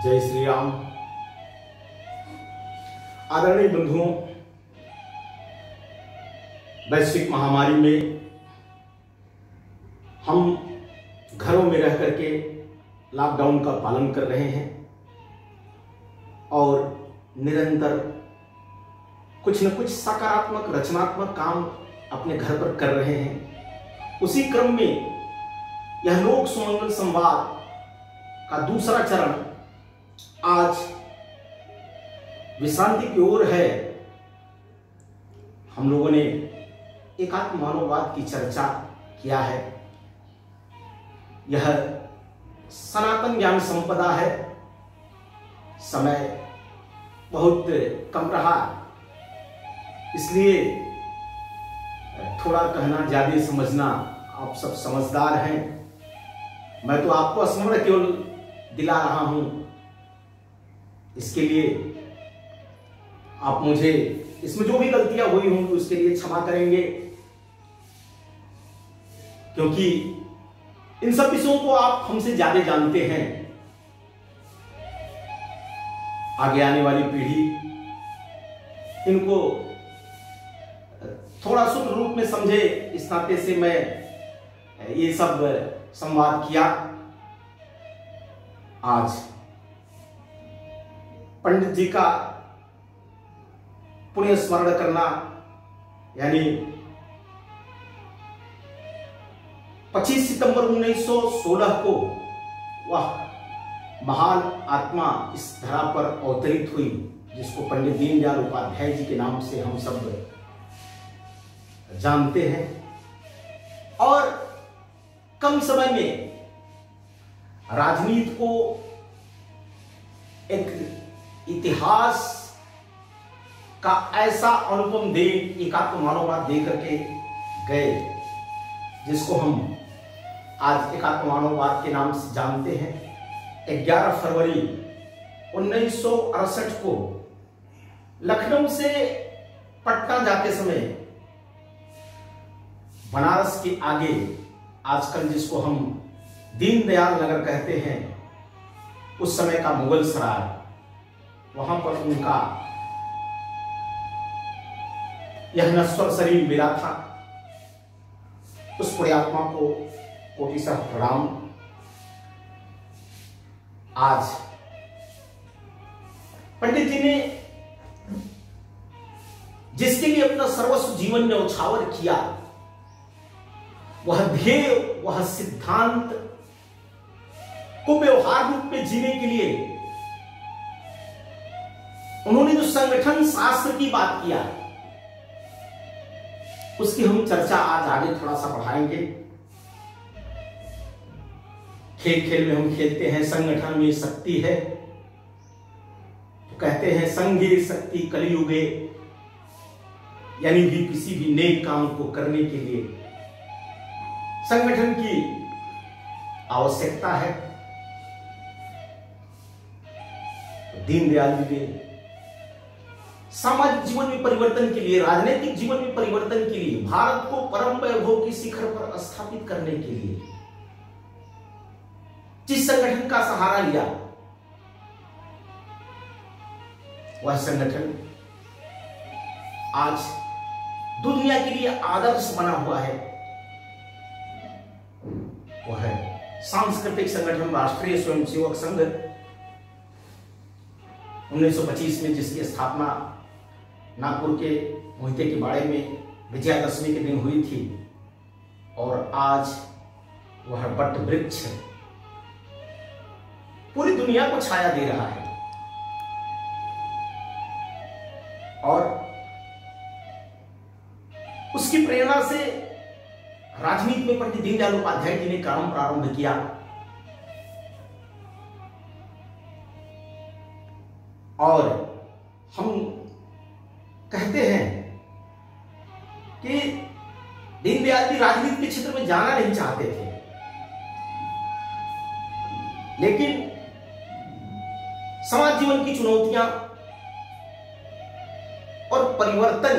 जय श्री राम। आदरणीय बंधुओं, वैश्विक महामारी में हम घरों में रह करके लॉकडाउन का पालन कर रहे हैं और निरंतर कुछ न कुछ सकारात्मक रचनात्मक काम अपने घर पर कर रहे हैं। उसी क्रम में यह लोक सुमंगल संवाद का दूसरा चरण आज विश्रांति की ओर है। हम लोगों ने एकात्म मानववाद की चर्चा किया है। यह सनातन ज्ञान संपदा है। समय बहुत कम रहा, इसलिए थोड़ा कहना ज्यादा समझना, आप सब समझदार हैं। मैं तो आपको स्मरण केवल दिला रहा हूं, इसके लिए आप मुझे इसमें जो भी गलतियां हुई होंगी उसके लिए क्षमा करेंगे, क्योंकि इन सब विषयों को आप हमसे ज्यादा जानते हैं। आगे आने वाली पीढ़ी इनको थोड़ा शुद्ध रूप में समझे, इस नाते से मैं ये सब संवाद किया। आज पंडित जी का पुण्य स्मरण करना, यानी 25 सितंबर 1916 को वह महान आत्मा इस धरा पर अवतरित हुई, जिसको पंडित दीनदयाल उपाध्याय जी के नाम से हम सब जानते हैं। और कम समय में राजनीति को एक इतिहास का ऐसा अनुपम दे, एकात्म मानववाद दे करके गए, जिसको हम आज एकात्म मानववाद के नाम से जानते हैं। 11 फरवरी 1968 को लखनऊ से पटना जाते समय बनारस के आगे, आजकल जिसको हम दीनदयाल नगर कहते हैं, उस समय का मुगल सराय, वहां पर उनका यह नश्वर शरीर मिला था। उस पुण्यात्मा को कोटिशः प्रणाम। आज पंडित जी ने जिसके लिए अपना सर्वस्व जीवन ने उछावर किया, वह ध्येय, वह सिद्धांत को व्यवहार रूप में जीने के लिए उन्होंने जो संगठन शास्त्र की बात किया, उसकी हम चर्चा आज आगे थोड़ा सा बढ़ाएंगे। खेल खेल में हम खेलते हैं संगठन में शक्ति है, तो कहते हैं संघे शक्ति कलियुगे, यानी भी किसी भी नेक काम को करने के लिए संगठन की आवश्यकता है। दीनदयाल जी ने सामाजिक जीवन में परिवर्तन के लिए, राजनीतिक जीवन में परिवर्तन के लिए, भारत को परम वैभव की शिखर पर स्थापित करने के लिए जिस संगठन का सहारा लिया, वह संगठन आज दुनिया के लिए आदर्श बना हुआ है। वह है सांस्कृतिक संगठन राष्ट्रीय स्वयंसेवक संघ, 1925 में जिसकी स्थापना नागपुर के मोहिते के बाड़े में विजयादशमी के दिन हुई थी, और आज वह वट वृक्ष पूरी दुनिया को छाया दे रहा है। और उसकी प्रेरणा से राजनीति में पंडित दीनदयाल उपाध्याय जी ने काम प्रारंभ किया। और हम कहते हैं कि दीनदयाल जी राजनीति के क्षेत्र में जाना नहीं चाहते थे, लेकिन समाज जीवन की चुनौतियां और परिवर्तन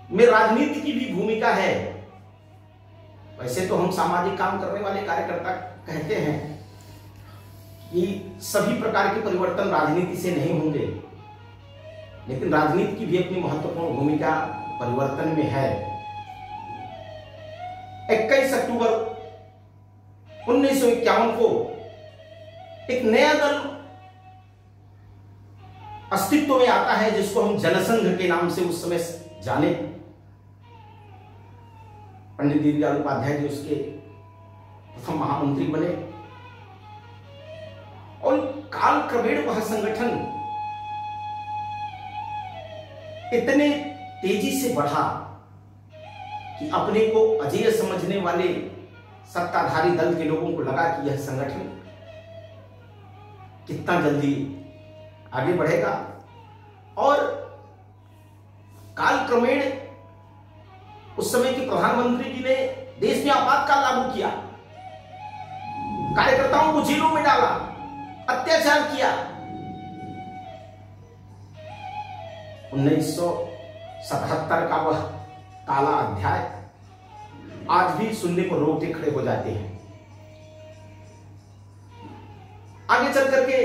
में राजनीति की भी भूमिका है। वैसे तो हम सामाजिक काम करने वाले कार्यकर्ता कहते हैं, कि सभी प्रकार के परिवर्तन राजनीति से नहीं होंगे, लेकिन राजनीति की भी अपनी महत्वपूर्ण भूमिका परिवर्तन में है। 21 अक्टूबर 1951 को एक नया दल अस्तित्व में आता है, जिसको हम जनसंघ के नाम से उस समय जाने। पंडित दीनदयाल उपाध्याय जी उसके प्रथम महामंत्री बने और काल क्रमेण वह संगठन इतने तेजी से बढ़ा कि अपने को अजेय समझने वाले सत्ताधारी दल के लोगों को लगा कि यह संगठन कितना जल्दी आगे बढ़ेगा, और काल क्रमेण उस समय के प्रधानमंत्री जी ने देश में आपातकाल लागू किया, कार्यकर्ताओं को जेलों में डाला, अत्याचार किया। 1977 का वह काला अध्याय आज भी सुनने को रोंगटे खड़े हो जाते हैं। आगे चल करके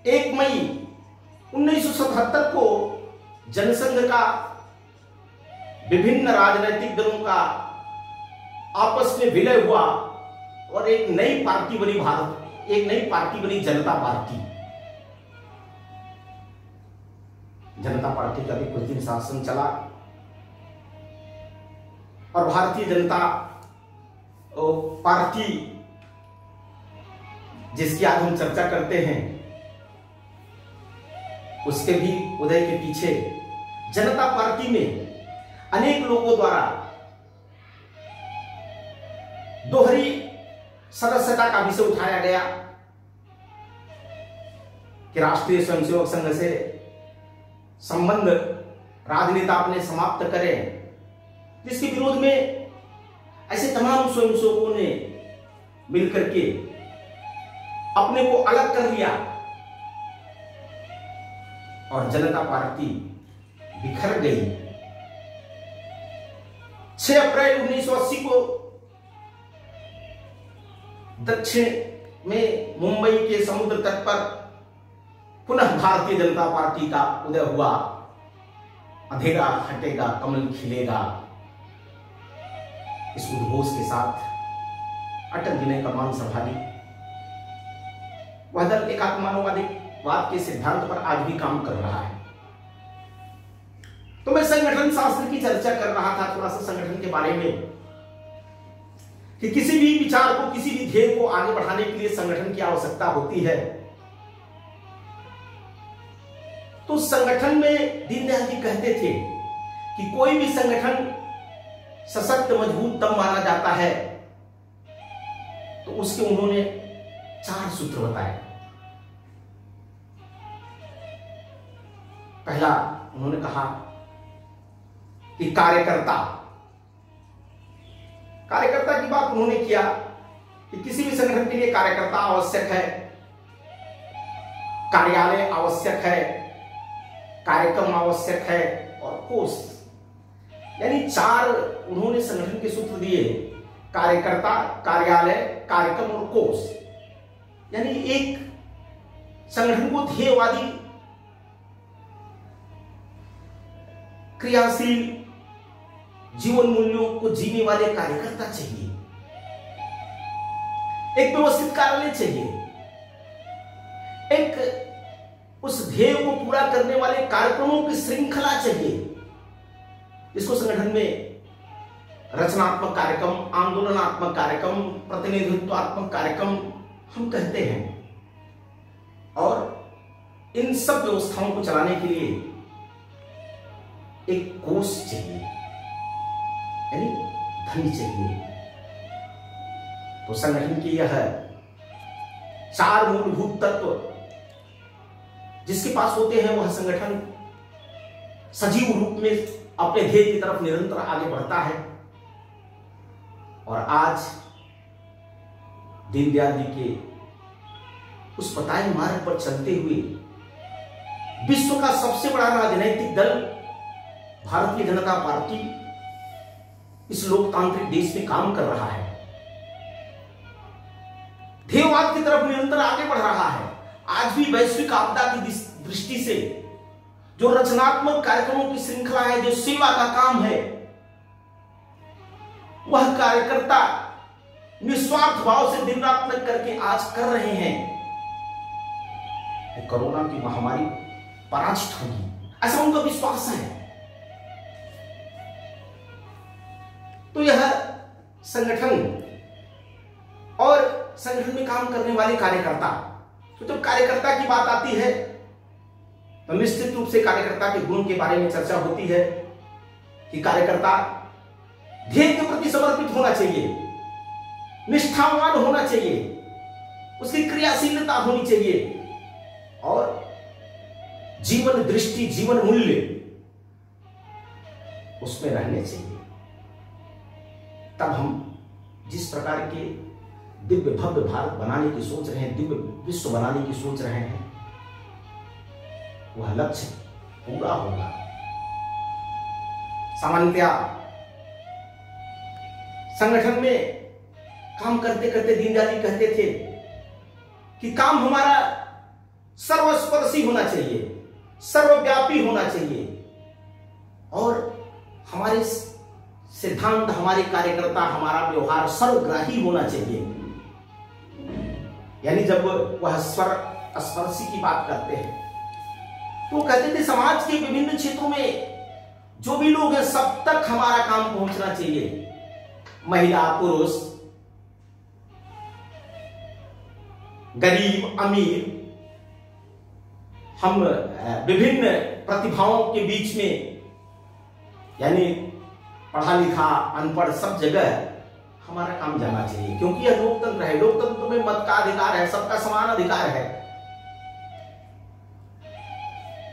1 मई 1977 को जनसंघ का विभिन्न राजनीतिक दलों का आपस में विलय हुआ और एक नई पार्टी बनी जनता पार्टी। जनता पार्टी का भी कुछ दिन शासन चला और भारतीय जनता पार्टी जिसकी आज हम चर्चा करते हैं, उसके भी उदय के पीछे जनता पार्टी में अनेक लोगों द्वारा दोहरी सदस्यता का विषय उठाया गया कि राष्ट्रीय स्वयंसेवक संघ से संबंध राजनेता अपने समाप्त करें, जिसके विरोध में ऐसे तमाम स्वयंसेवकों ने मिलकर के अपने को अलग कर लिया और जनता पार्टी बिखर गई। 6 अप्रैल 1980 को दक्षिण में मुंबई के समुद्र तट पर पुनः भारतीय जनता पार्टी का उदय हुआ। अंधेरा हटेगा, कमल खिलेगा, इस उद्घोष के साथ अटल जी ने कमान संभाली। वह दल एकात्मवाद के सिद्धांत पर आज भी काम कर रहा है। तो मैं संगठन शास्त्र की चर्चा कर रहा था, थोड़ा सा संगठन के बारे में, कि किसी भी विचार को, किसी भी ध्येय को आगे बढ़ाने के लिए संगठन की आवश्यकता होती है। तो संगठन में दीनदयाल जी कहते थे कि कोई भी संगठन सशक्त मजबूत तब माना जाता है, तो उसके उन्होंने 4 सूत्र बताए। पहला उन्होंने कहा कि कार्यकर्ता की बात उन्होंने किया कि किसी भी संगठन के लिए कार्यकर्ता आवश्यक है, कार्यालय आवश्यक है, कार्यक्रम आवश्यक है और कोष, यानी 4 उन्होंने संगठन के सूत्र दिए। कार्यकर्ता, कार्यालय, कार्यक्रम और कोष, यानी एक संगठन को ध्येयवादी, क्रियाशील जीवन मूल्यों को जीने वाले कार्यकर्ता चाहिए, एक व्यवस्थित कार्यालय चाहिए, एक उस ध्येय को पूरा करने वाले कार्यक्रमों की श्रृंखला चाहिए, जिसको संगठन में रचनात्मक कार्यक्रम, आंदोलनात्मक कार्यक्रम, प्रतिनिधित्वात्मक कार्यक्रम हम कहते हैं। और इन सब व्यवस्थाओं को चलाने के लिए एक कोष चाहिए, यानी धन चाहिए। तो संगठन की यह 4 मूलभूत तत्व जिसके पास होते हैं, वह संगठन सजीव रूप में अपने ध्येय की तरफ निरंतर आगे बढ़ता है। और आज दीनदयाल जी के उस बताए मार्ग पर चलते हुए विश्व का सबसे बड़ा राजनीतिक दल भारतीय जनता पार्टी इस लोकतांत्रिक देश में काम कर रहा है। ध्येयवाद की तरफ निरंतर आगे बढ़ रहा है। आज भी वैश्विक आपदा की दृष्टि से जो रचनात्मक कार्यक्रमों की श्रृंखला है, जो सेवा का काम है, वह कार्यकर्ता निस्वार्थ भाव से दिन रात लग करके आज कर रहे हैं। कोरोना की महामारी पराजित होगी, ऐसा उनका विश्वास है। तो यह संगठन और संगठन में काम करने वाले कार्यकर्ता, तो जब कार्यकर्ता की बात आती है तो निश्चित रूप से कार्यकर्ता के गुण के बारे में चर्चा होती है कि कार्यकर्ता ध्येय के प्रति समर्पित होना चाहिए, निष्ठावान होना चाहिए, उसकी क्रियाशीलता होनी चाहिए और जीवन दृष्टि, जीवन मूल्य उसमें रहने चाहिए। तब हम जिस प्रकार के दिव्य भव्य भारत बनाने की सोच रहे हैं, दिव्य विश्व बनाने की सोच रहे हैं, वह लक्ष्य पूरा होगा। सामान्यतया संगठन में काम करते करते दीनदयाल जी कहते थे कि काम हमारा सर्वस्पर्शी होना चाहिए, सर्वव्यापी होना चाहिए और हमारे सिद्धांत, हमारे कार्यकर्ता, हमारा व्यवहार सर्वग्राही होना चाहिए। यानी जब वह स्पर्शी की बात करते हैं तो कहते थे समाज के विभिन्न क्षेत्रों में जो भी लोग हैं सब तक हमारा काम पहुंचना चाहिए। महिला, पुरुष, गरीब, अमीर, हम विभिन्न प्रतिभाओं के बीच में, यानी पढ़ा लिखा, अनपढ़, सब जगह हमारा काम जाना चाहिए, क्योंकि यह लोकतंत्र है। लोकतंत्र में मत का अधिकार है, सबका समान अधिकार है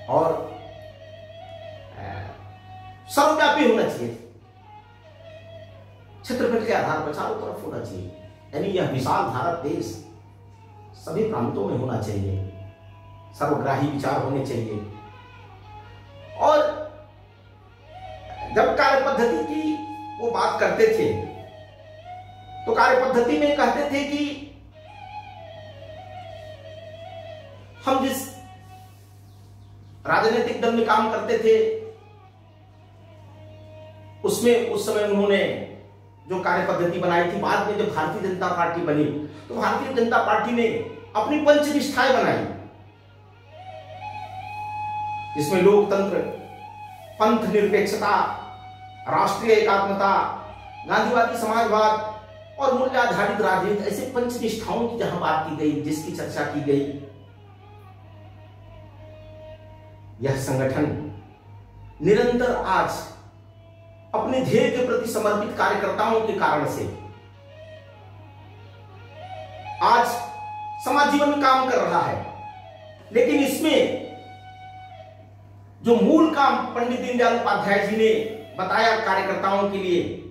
और सर्वव्यापी होना चाहिए, क्षेत्रफल के आधार पर चारों तरफ होना चाहिए। यानी यह विशाल भारत देश सभी प्रांतों में होना चाहिए, सर्वग्राही विचार होने चाहिए। और जब कार्य पद्धति की वो बात करते थे तो कार्य पद्धति में कहते थे कि हम जिस राजनीतिक दल में काम करते थे उसमें उस समय उन्होंने जो कार्य पद्धति बनाई थी, बाद में जब भारतीय जनता पार्टी बनी तो भारतीय जनता पार्टी ने अपनी पंचनिष्ठाएं बनाई, जिसमें लोकतंत्र, पंथ निरपेक्षता, राष्ट्रीय एकात्मता, गांधीवादी समाजवाद और मूल्य आधारित राजनीति, ऐसे पंचनिष्ठाओं की जहां बात की गई, जिसकी चर्चा की गई, यह संगठन निरंतर आज अपने ध्येय के प्रति समर्पित कार्यकर्ताओं के कारण से आज समाज जीवन में काम कर रहा है। लेकिन इसमें जो मूल काम पंडित दीनदयाल उपाध्याय जी ने बताया कार्यकर्ताओं के लिए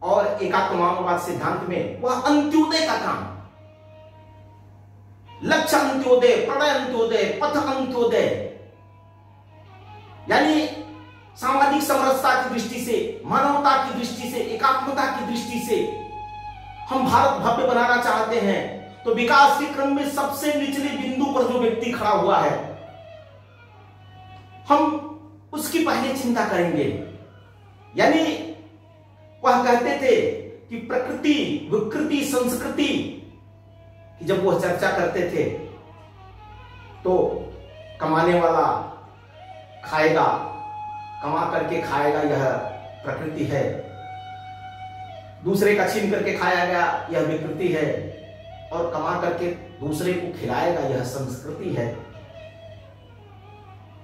और एकात्म मानववाद सिद्धांत में, वह अंत्योदय का काम, लक्ष्य अंत्योदय, प्रणय अंत्योदय, पथ अंत्योदय, यानी सामाजिक समरसता की दृष्टि से, मानवता की दृष्टि से, एकात्मता की दृष्टि से हम भारत भव्य बनाना चाहते हैं तो विकास के क्रम में सबसे निचले बिंदु पर जो व्यक्ति खड़ा हुआ है, हम उसकी पहले चिंता करेंगे। यानी वह कहते थे कि प्रकृति, विकृति, संस्कृति की जब वह चर्चा करते थे तो कमाने वाला खाएगा, कमा करके खाएगा, यह प्रकृति है, दूसरे का छीन करके खाया गया, यह विकृति है, और कमा करके दूसरे को खिलाएगा, यह संस्कृति है।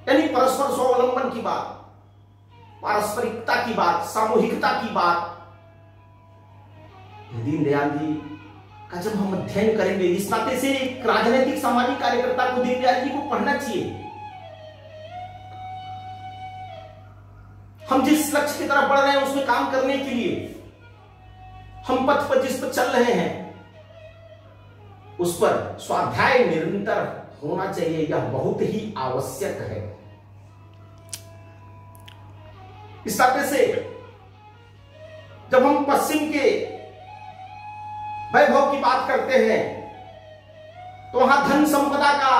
यानी परस्पर स्वावलंबन की बात, पारस्परिकता की बात, सामूहिकता की बात, दीनदयाल जी का जब हम अध्ययन करेंगे, इस नाते से एक राजनीतिक सामाजिक कार्यकर्ता को दीनदयाल जी को पढ़ना चाहिए। हम जिस लक्ष्य की तरफ बढ़ रहे हैं उसमें काम करने के लिए हम पथ पर जिस पर चल रहे हैं उस पर स्वाध्याय निरंतर होना चाहिए, यह बहुत ही आवश्यक है। इस तरह से जब हम पश्चिम के वैभव की बात करते हैं तो वहां धन संपदा का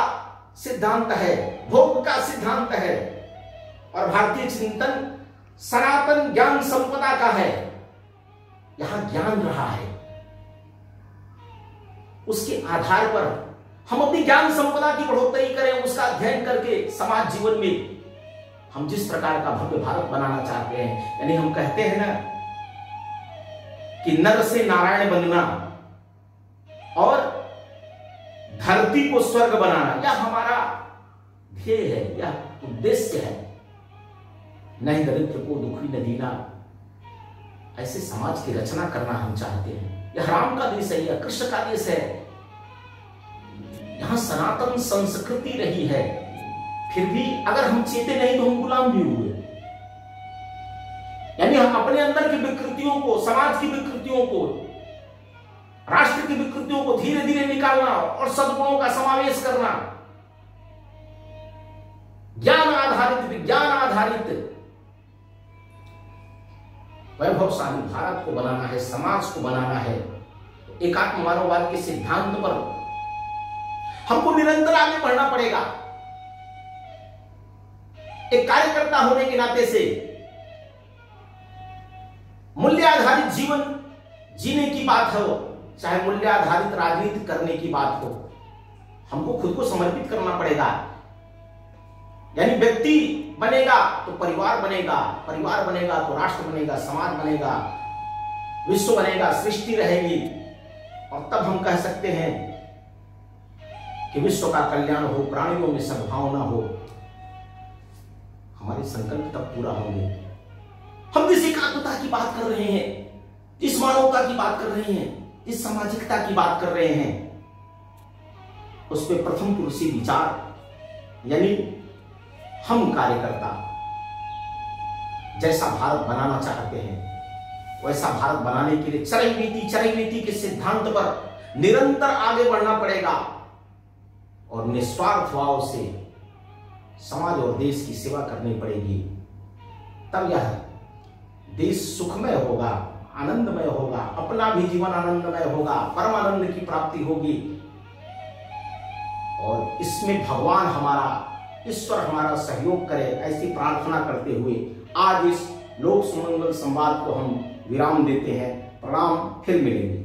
सिद्धांत है, भोग का सिद्धांत है, और भारतीय चिंतन सनातन ज्ञान संपदा का है। यहां ज्ञान रहा है, उसके आधार पर हम अपनी ज्ञान संपदा की बढ़ोतरी करें, उसका अध्ययन करके समाज जीवन में हम जिस प्रकार का भव्य भारत बनाना चाहते हैं। यानी हम कहते हैं ना कि नर से नारायण बनना और धरती को स्वर्ग बनाना, यह हमारा ध्येय है, यह उद्देश्य है। नहीं दरिद्र को दुखी न दीना, ऐसे समाज की रचना करना हम चाहते हैं। यह राम का देश है, यह कृष्ण का देश है, यहां सनातन संस्कृति रही है। फिर भी अगर हम चेते नहीं तो हम गुलाम भी हुए। यानी हम अपने अंदर की विकृतियों को, समाज की विकृतियों को, राष्ट्र की विकृतियों को धीरे धीरे निकालना और सद्गुणों का समावेश करना, ज्ञान आधारित, विज्ञान आधारित वैभवशाली भारत को बनाना है, समाज को बनाना है। एकात्म मानववाद के सिद्धांत पर हमको निरंतर आगे बढ़ना पड़ेगा। एक कार्यकर्ता होने के नाते से मूल्य आधारित जीवन जीने की बात हो, चाहे मूल्य आधारित राजनीति करने की बात हो, हमको खुद को समर्पित करना पड़ेगा। यानी व्यक्ति बनेगा तो परिवार बनेगा, परिवार बनेगा तो राष्ट्र बनेगा, समाज बनेगा, विश्व बनेगा, सृष्टि रहेगी। और तब हम कह सकते हैं कि विश्व का कल्याण हो, प्राणियों में सद्भावना हो, हमारे संकल्प तब पूरा होंगे। हम जिस एकात्मता की बात कर रहे हैं, जिस मानवता की बात कर रहे हैं, जिस सामाजिकता की बात कर रहे हैं, उस पर प्रथम पुरुषी विचार, यानी हम कार्यकर्ता जैसा भारत बनाना चाहते हैं, वैसा भारत बनाने के लिए चरैवेति के सिद्धांत पर निरंतर आगे बढ़ना पड़ेगा और निस्वार्थ भाव से समाज और देश की सेवा करनी पड़ेगी। तब यह देश सुखमय होगा, आनंदमय होगा, अपना भी जीवन आनंदमय होगा, परमानंद की प्राप्ति होगी। और इसमें भगवान हमारा, ईश्वर हमारा सहयोग करे, ऐसी प्रार्थना करते हुए आज इस लोक सुमंगल संवाद को हम विराम देते हैं। प्रणाम, फिर मिलेंगे।